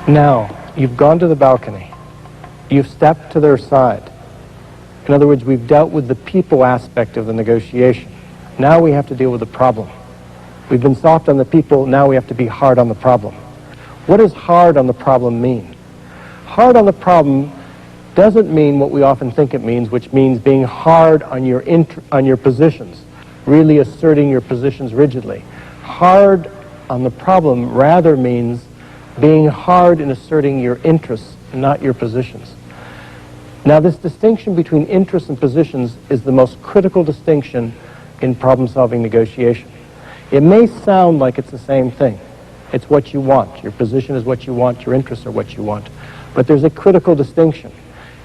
Now, you've gone to the balcony. You've stepped to their side. In other words, we've dealt with the people aspect of the negotiation. Now we have to deal with the problem. We've been soft on the people, now we have to be hard on the problem. What does hard on the problem mean? Hard on the problem doesn't mean what we often think it means, which means being hard on your positions, really asserting your positions rigidly. Hard on the problem rather means being hard in asserting your interests, not your positions. Now, this distinction between interests and positions is the most critical distinction in problem-solving negotiation. It may sound like it's the same thing. It's what you want. Your position is what you want. Your interests are what you want. But there's a critical distinction.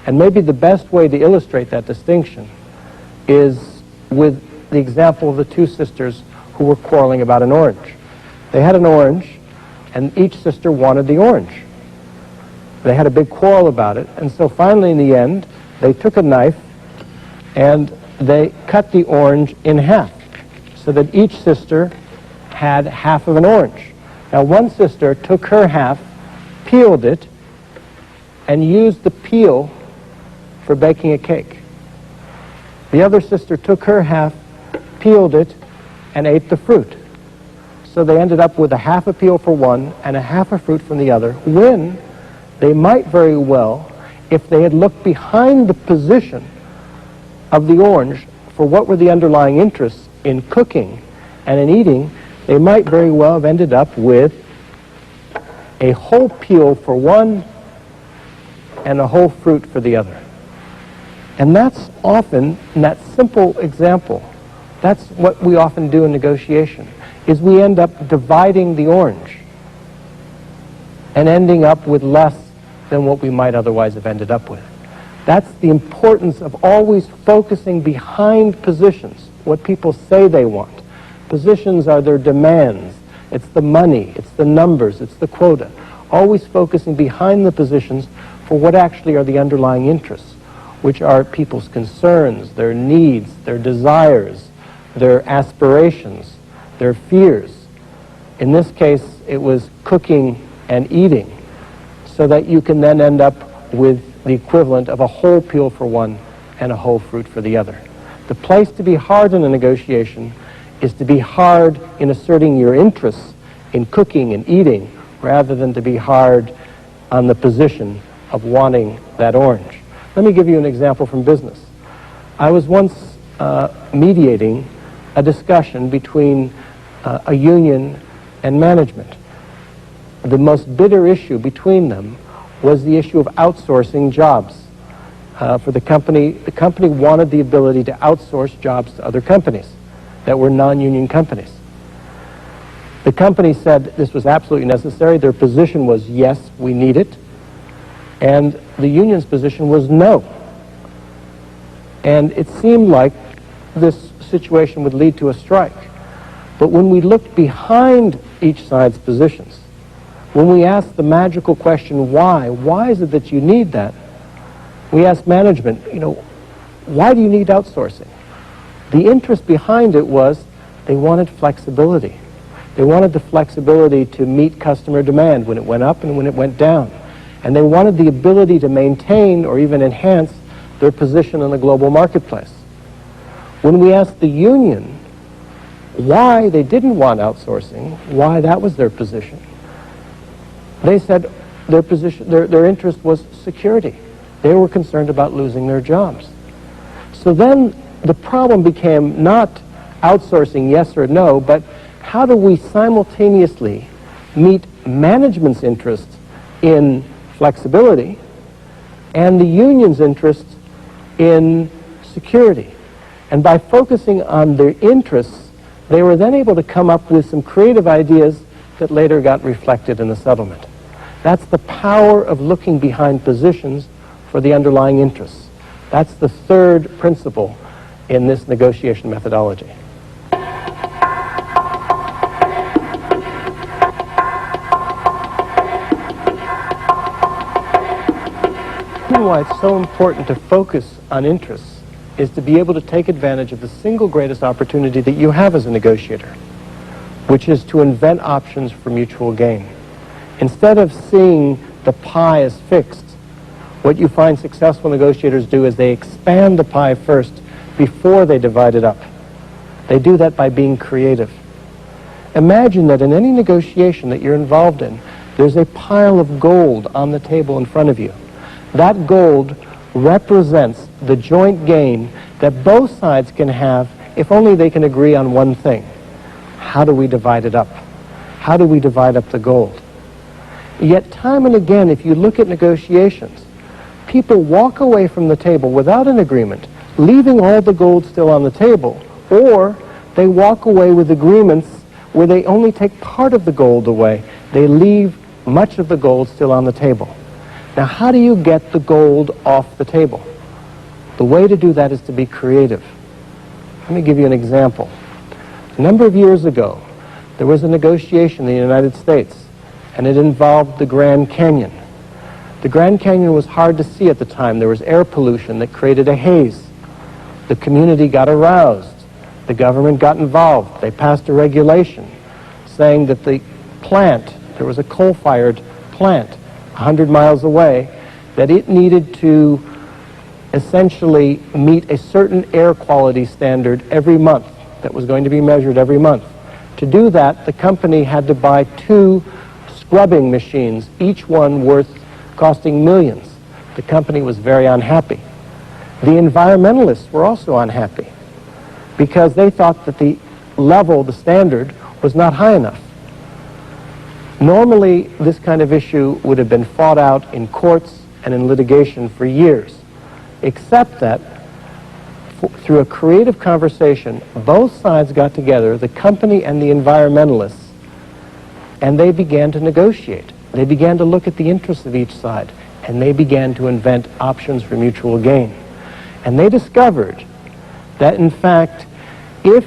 And maybe the best way to illustrate that distinction is with the example of the two sisters who were quarreling about an orange. They had an orange, and each sister wanted the orange. They had a big quarrel about it, and so finally in the end, they took a knife and they cut the orange in half so that each sister had half of an orange. Now, one sister took her half, peeled it, and used the peel for baking a cake. The other sister took her half, peeled it, and ate the fruit. So they ended up with a half a peel for one and a half a fruit from the other, when they might very well, if they had looked behind the position of the orange for what were the underlying interests in cooking and in eating, they might very well have ended up with a whole peel for one and a whole fruit for the other. And that's often, in that simple example, that's what we often do in negotiation, is we end up dividing the orange and ending up with less than what we might otherwise have ended up with. That's the importance of always focusing behind positions, what people say they want. Positions are their demands. It's the money, it's the numbers, it's the quota. Always focusing behind the positions for what actually are the underlying interests, which are people's concerns, their needs, their desires, their aspirations, their fears. In this case, it was cooking and eating, so that you can then end up with the equivalent of a whole peel for one and a whole fruit for the other. The place to be hard in a negotiation is to be hard in asserting your interests in cooking and eating, rather than to be hard on the position of wanting that orange. Let me give you an example from business. I was once mediating a discussion between a union and management. The most bitter issue between them was the issue of outsourcing jobs. For the company wanted the ability to outsource jobs to other companies that were non-union companies. The company said this was absolutely necessary. Their position was, yes, we need it. And the union's position was no. And it seemed like this situation would lead to a strike. But when we looked behind each side's positions, when we asked the magical question, why is it that you need that? We asked management, why do you need outsourcing? The interest behind it was they wanted flexibility. They wanted the flexibility to meet customer demand when it went up and when it went down. And they wanted the ability to maintain or even enhance their position in the global marketplace. When we asked the union why they didn't want outsourcing, why that was their position, they said their interest was security. They were concerned about losing their jobs. So then the problem became not outsourcing yes or no, but how do we simultaneously meet management's interest in flexibility and the union's interest in security? And by focusing on their interests, they were then able to come up with some creative ideas that later got reflected in the settlement. That's the power of looking behind positions for the underlying interests. That's the third principle in this negotiation methodology. The reason why it's so important to focus on interests is to be able to take advantage of the single greatest opportunity that you have as a negotiator, which is to invent options for mutual gain. Instead of seeing the pie is fixed, what you find successful negotiators do is they expand the pie first before they divide it up. They do that by being creative. Imagine that in any negotiation that you're involved in, there's a pile of gold on the table in front of you. That gold represents the joint gain that both sides can have if only they can agree on one thing. How do we divide it up? How do we divide up the gold? Yet time and again, if you look at negotiations, people walk away from the table without an agreement, leaving all the gold still on the table, or they walk away with agreements where they only take part of the gold away. They leave much of the gold still on the table. Now, how do you get the gold off the table? The way to do that is to be creative. Let me give you an example. A number of years ago, there was a negotiation in the United States, and it involved the Grand Canyon. The Grand Canyon was hard to see at the time. There was air pollution that created a haze. The community got aroused. The government got involved. They passed a regulation saying that the plant, there was a coal-fired plant 100 miles away, that it needed to essentially meet a certain air quality standard every month that was going to be measured every month. To do that, the company had to buy 2 scrubbing machines, each one costing millions. The company was very unhappy. The environmentalists were also unhappy because they thought that the level, the standard, was not high enough. Normally, this kind of issue would have been fought out in courts and in litigation for years, except that through a creative conversation, both sides got together, the company and the environmentalists, and they began to negotiate. They began to look at the interests of each side, and they began to invent options for mutual gain. And they discovered that, in fact, if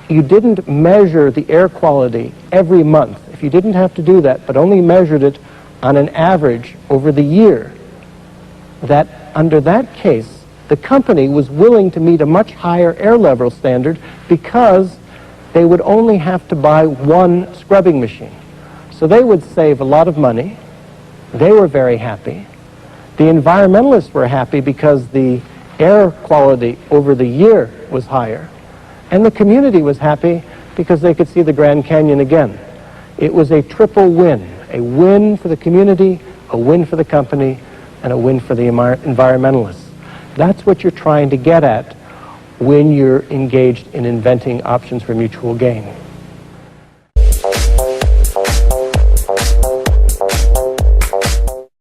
you didn't measure the air quality every month, if you didn't have to do that, but only measured it on an average over the year, that under that case, the company was willing to meet a much higher air level standard because they would only have to buy 1 scrubbing machine. So they would save a lot of money. They were very happy. The environmentalists were happy because the air quality over the year was higher. And the community was happy because they could see the Grand Canyon again. It was a triple win. A win for the community, a win for the company, and a win for the environmentalists. That's what you're trying to get at when you're engaged in inventing options for mutual gain.